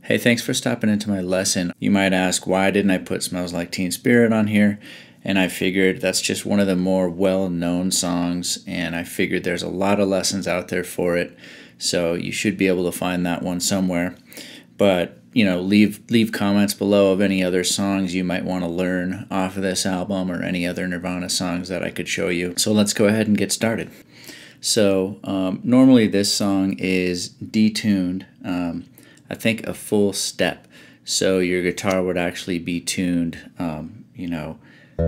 Hey, thanks for stopping into my lesson. You might ask, why didn't I put Smells Like Teen Spirit on here? And I figured that's just one of the more well-known songs, and I figured there's a lot of lessons out there for it, so you should be able to find that one somewhere. But, you know, leave comments below of any other songs you might want to learn off of this album or any other Nirvana songs that I could show you. So let's go ahead and get started. So normally this song is detuned, I think a full step. So your guitar would actually be tuned, you know,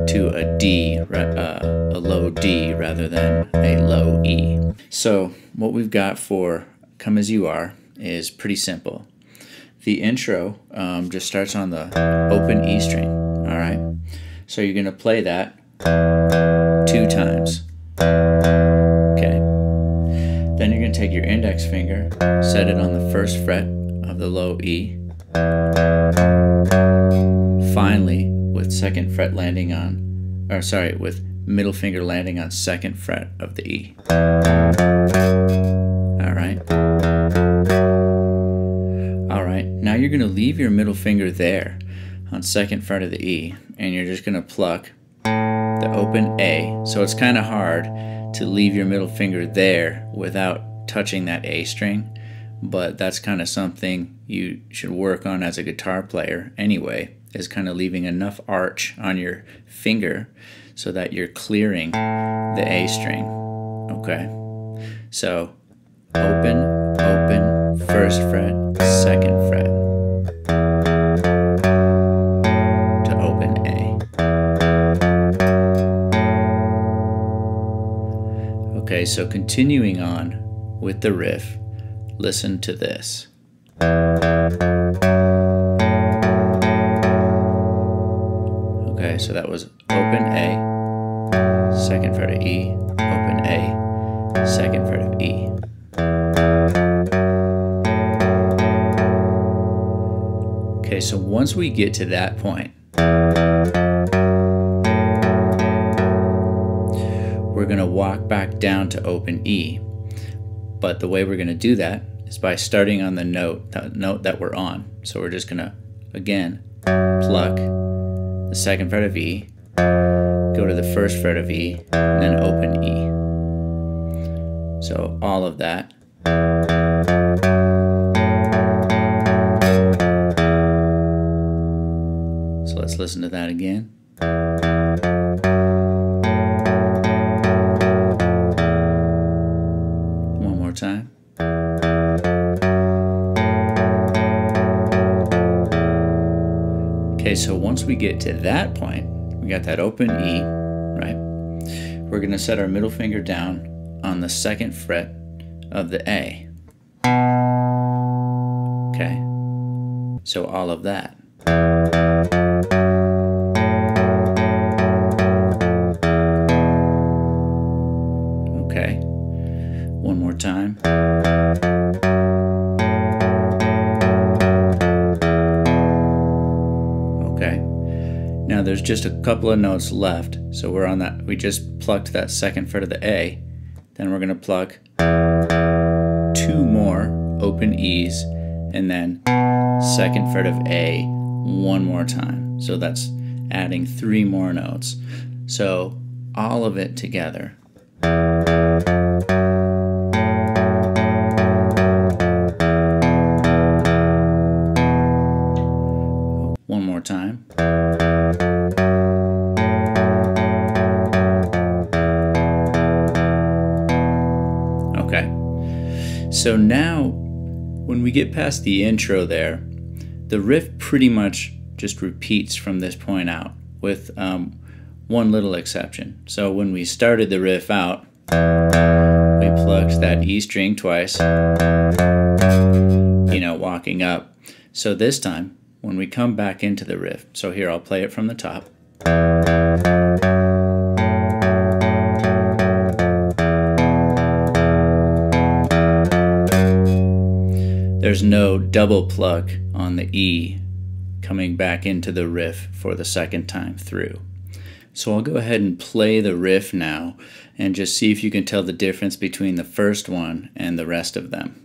to a D, a low D rather than a low E. So what we've got for Come As You Are is pretty simple. The intro just starts on the open E string, all right? So you're gonna play that 2 times, okay? Then you're gonna take your index finger, set it on the 1st fret of the low E. Finally, with 2nd fret landing on, or sorry, with middle finger landing on 2nd fret of the E. All right. All right, now you're gonna leave your middle finger there on 2nd fret of the E, and you're just gonna pluck the open A. So it's kind of hard to leave your middle finger there without touching that A string, but that's kind of something you should work on as a guitar player anyway, is kind of leaving enough arch on your finger so that you're clearing the A string, okay? So open, open, 1st fret, 2nd fret to open A. Okay, so continuing on with the riff, listen to this. Okay, so that was open A, 2nd fret of E, open A, 2nd fret of E. Okay, so once we get to that point, we're going to walk back down to open E. But the way we're going to do that is by starting on the note that we're on. So we're just going to, again, pluck the 2nd fret of E, go to the 1st fret of E, and then open E. So all of that. So let's listen to that again. One more time. Okay, so once we get to that point, we got that open E, right? We're going to set our middle finger down on the 2nd fret of the A. Okay, so all of that. Okay, one more time. Now there's just a couple of notes left, so we're on that. We just plucked that 2nd fret of the A. Then we're going to pluck 2 more open E's, and then 2nd fret of A 1 more time. So that's adding 3 more notes. So all of it together. One more time. So now, when we get past the intro there, the riff pretty much just repeats from this point out, with one little exception. So when we started the riff out, we plucked that E string twice, you know, walking up. So this time, when we come back into the riff, so here I'll play it from the top. There's no double pluck on the E coming back into the riff for the 2nd time through. So I'll go ahead and play the riff now and just see if you can tell the difference between the first one and the rest of them.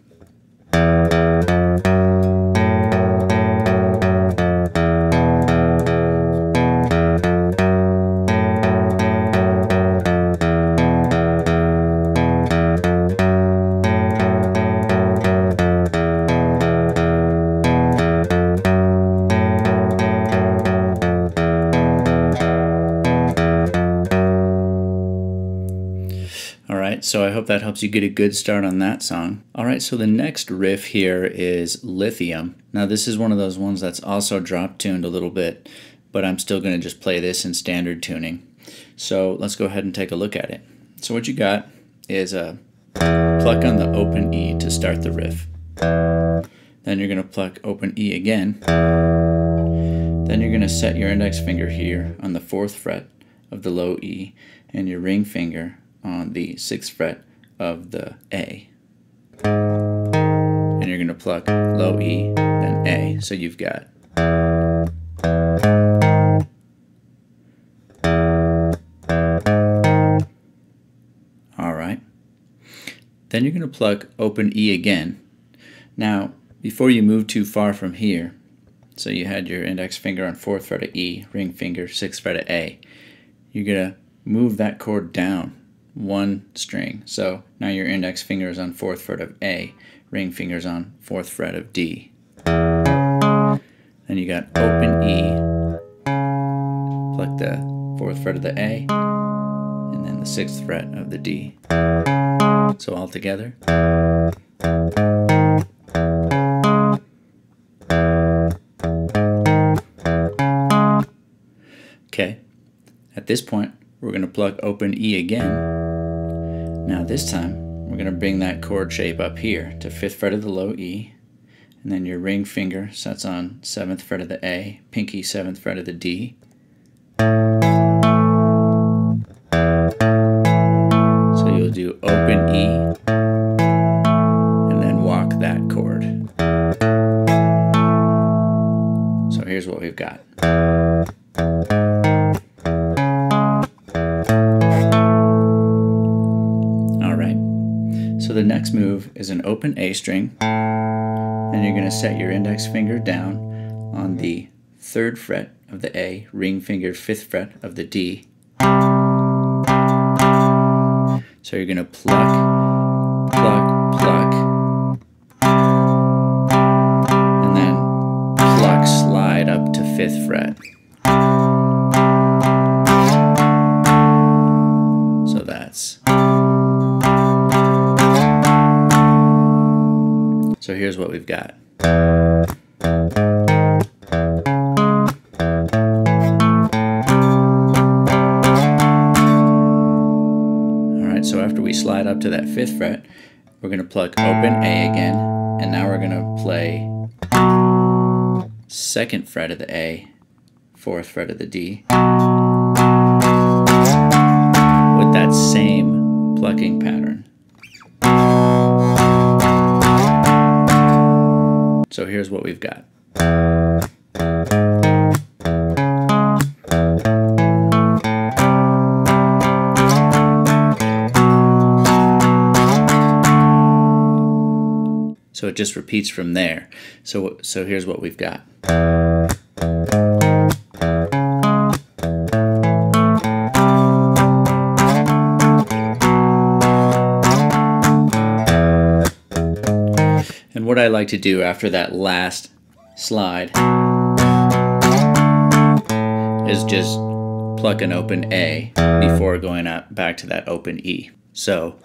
So I hope that helps you get a good start on that song. All right, so the next riff here is Lithium. Now this is one of those ones that's also drop tuned a little bit, but I'm still going to just play this in standard tuning. So let's go ahead and take a look at it. So what you got is a pluck on the open E to start the riff. Then you're going to pluck open E again. Then you're going to set your index finger here on the 4th fret of the low E and your ring finger on the 6th fret of the A. And you're going to pluck low E, then A. So you've got alright. Then you're going to pluck open E again. Now, before you move too far from here, so you had your index finger on 4th fret of E, ring finger, 6th fret of A, you're going to move that chord down 1 string. So now your index finger is on 4th fret of A, ring finger's on 4th fret of D. Then you got open E, pluck the 4th fret of the A, and then the 6th fret of the D. So all together. Okay, at this point we're going to pluck open E again. Now this time we're going to bring that chord shape up here to 5th fret of the low E, and then your ring finger sets on 7th fret of the A, pinky 7th fret of the D. So you'll do open E and then walk that chord. So here's what we've got. So the next move is an open A string, and you're going to set your index finger down on the 3rd fret of the A, ring finger 5th fret of the D. So you're going to pluck, pluck, pluck, and then pluck, slide up to 5th fret. So that's... So here's what we've got. Alright, so after we slide up to that 5th fret, we're going to pluck open A again, and now we're going to play 2nd fret of the A, 4th fret of the D, with that same plucking pattern. So here's what we've got. So it just repeats from there. So here's what we've got. And what I like to do after that last slide is just pluck an open A before going up back to that open E. So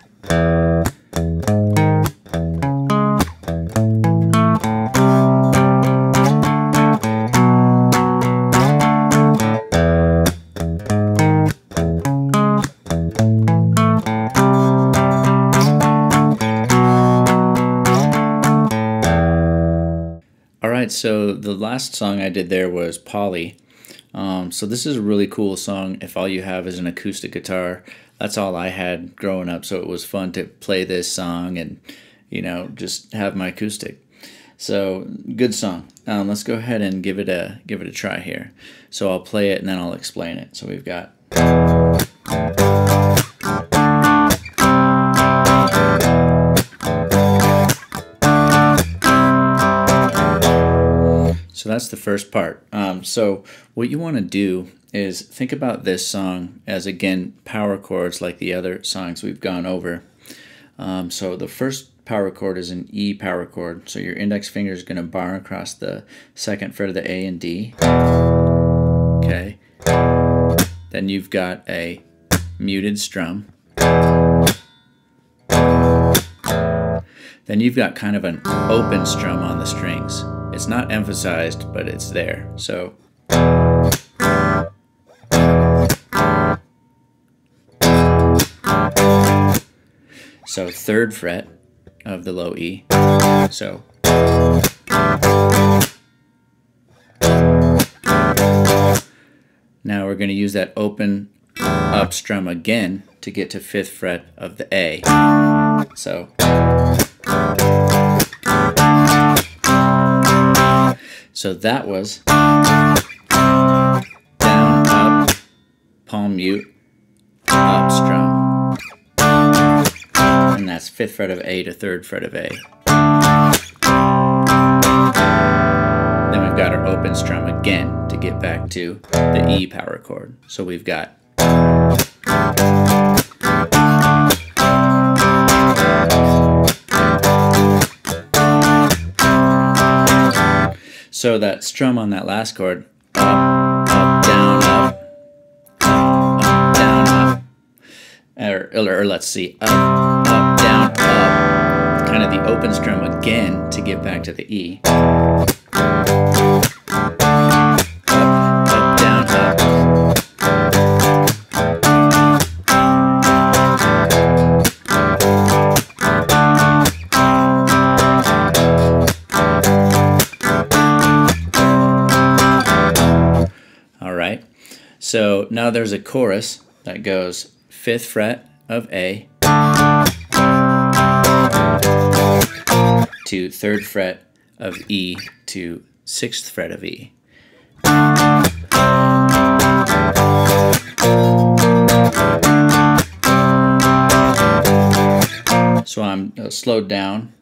Alright, so the last song I did there was Polly. So this is a really cool song if all you have is an acoustic guitar. That's all I had growing up, so it was fun to play this song and, you know, just have my acoustic. So, good song. Let's go ahead and give it a try here. So I'll play it and then I'll explain it. So we've got... So that's the first part. So what you want to do is think about this song as, again, power chords like the other songs we've gone over. So the first power chord is an E power chord. So your index finger is going to bar across the 2nd fret of the A and D. Okay. Then you've got a muted strum. then you've got kind of an open strum on the strings. It's not emphasized, but it's there. So third fret of the low E. So now we're going to use that open up strum again to get to 5th fret of the A. So that was down, up, palm mute, up strum. And that's 5th fret of A to 3rd fret of A. Then we've got our open strum again to get back to the E power chord. So we've got so that strum on that last chord, up, up, down, up, up, down, up, or let's see, up, up, down, up, kind of the open strum again to get back to the E. Up, up, down, up. So now there's a chorus that goes 5th fret of A to 3rd fret of E to 6th fret of E. So I'm slowed down.